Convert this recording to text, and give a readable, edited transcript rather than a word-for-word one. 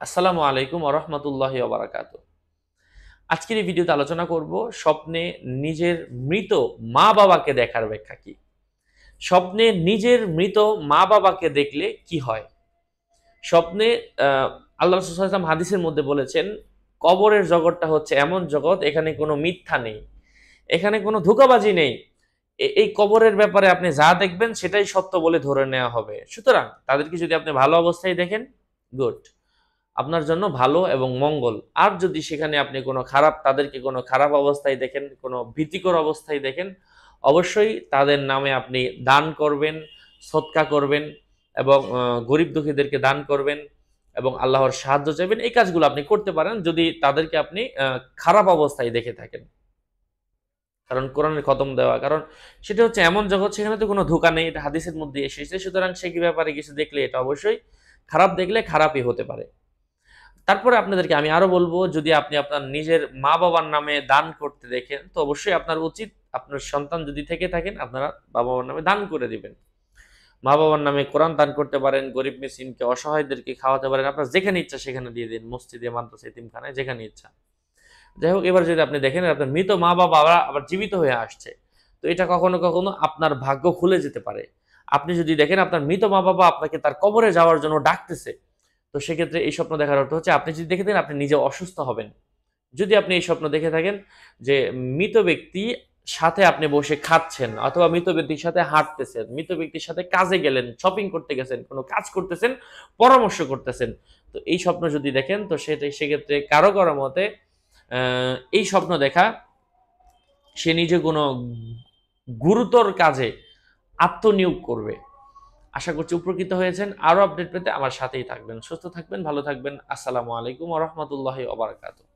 আসসালামু আলাইকুম ওয়া রাহমাতুল্লাহি ওয়া বারাকাতুহু। আজকের এই ভিডিওতে আলোচনা করব স্বপ্নে নিজের মৃত মা-বাবাকে দেখার ব্যাখ্যা কি? স্বপ্নে নিজের মৃত মা-বাবাকে দেখলে কি হয়? স্বপ্নে আ আল্লাহ রাসূল সাল্লাল্লাহু আলাইহি ওয়াসাল্লাম হাদিসের মধ্যে বলেছেন, কবরের জগৎটা হচ্ছে এমন জগৎ এখানে কোনো মিথ্যা নেই। এখানে কোনো ধোঁকাবাজি নেই। এই কবরের ব্যাপারে আপনি যা দেখবেন সেটাই সত্য বলে ধরে নেওয়া হবে। সুতরাং তাদেরকে যদি আপনি ভালো অবস্থায় দেখেন, গুড। আপনার জন্য ভালো এবং মঙ্গল। আর যদি সেখানে আপনি তাদেরকে কোনো খারাপ অবস্থায় দেখেন, কোনো ভীতিকর অবস্থায় দেখেন, অবশ্যই তাদের নামে আপনি দান করবেন, সদকা করবেন এবং গরিব দুঃখীদেরকে দান করবেন এবং আল্লাহর সাহায্য চাইবেন। এই কাজগুলো আপনি করতে পারেন যদি তাদেরকে আপনি খারাপ অবস্থায় দেখে থাকেন। কারণ কোরআনের খতম দেওয়া, কারণ সেটা হচ্ছে এমন জগৎ, সেখানে তো কোনো ধোঁকা নেই, এটা হাদিসের মধ্যে এসেছে। সুতরাং সে কি ব্যাপারে কিছু দেখলে এটা অবশ্যই খারাপ, দেখলে খারাপই হতে পারে। তারপরে আপনাদেরকে আমি আরো বলবো, যদি আপনি আপনার নিজের মা-বাবার নামে দান করতে দেখেন, তো অবশ্যই আপনার উচিত আপনার সন্তান যদি থেকে থাকেন, আপনারা বাবা-মার নামে দান করে দিবেন। মা-বাবার নামে কোরআন দান করতে পারেন, গরিব মিসকিনকে, অসহায়দেরকে খাওয়াতে পারেন। আপনার যেখানে ইচ্ছা সেখানে দিয়ে দিন, মসজিদে, মাদ্রাসায়, এতিমখানায়, যেখানে ইচ্ছা। যাই হোক, এবার যদি আপনি দেখেন আপনার মৃত মা-বাবা আবার জীবিত হয়ে আসছে, তো এটা কখনো কখনো আপনার ভাগ্য খুলে যেতে পারে। আপনি যদি দেখেন আপনার মৃত মা-বাবা আপনাকে তার কবরে যাওয়ার জন্য ডাকতেছে, তো সেক্ষেত্রে এই স্বপ্ন দেখার অর্থ হচ্ছে আপনি যদি দেখে থাকেন আপনি নিজে অসুস্থ হবেন। যদি আপনি এই স্বপ্ন দেখে থাকেন যে মৃত ব্যক্তি সাথে আপনি বসে খাচ্ছেন অথবা মৃত ব্যক্তির সাথে হাঁটতেছেন, মৃত ব্যক্তির সাথে কাজে গেলেন, শপিং করতে গেছেন, কোনো কাজ করতেছেন, পরামর্শ করতেছেন, তো এই স্বপ্ন যদি দেখেন, তো সেক্ষেত্রে কারো কারো মতে এই স্বপ্ন দেখা সে নিজে কোনো গুরুতর কাজে আত্মনিয়োগ করবে। আশা করছি উপকৃত হয়েছেন। আরো আপডেট পেতে আমার সাথেই থাকবেন। সুস্থ থাকবেন, ভালো থাকবেন। আসসালামু আলাইকুম ওয়া রাহমাতুল্লাহি ওয়া বারাকাতুহু।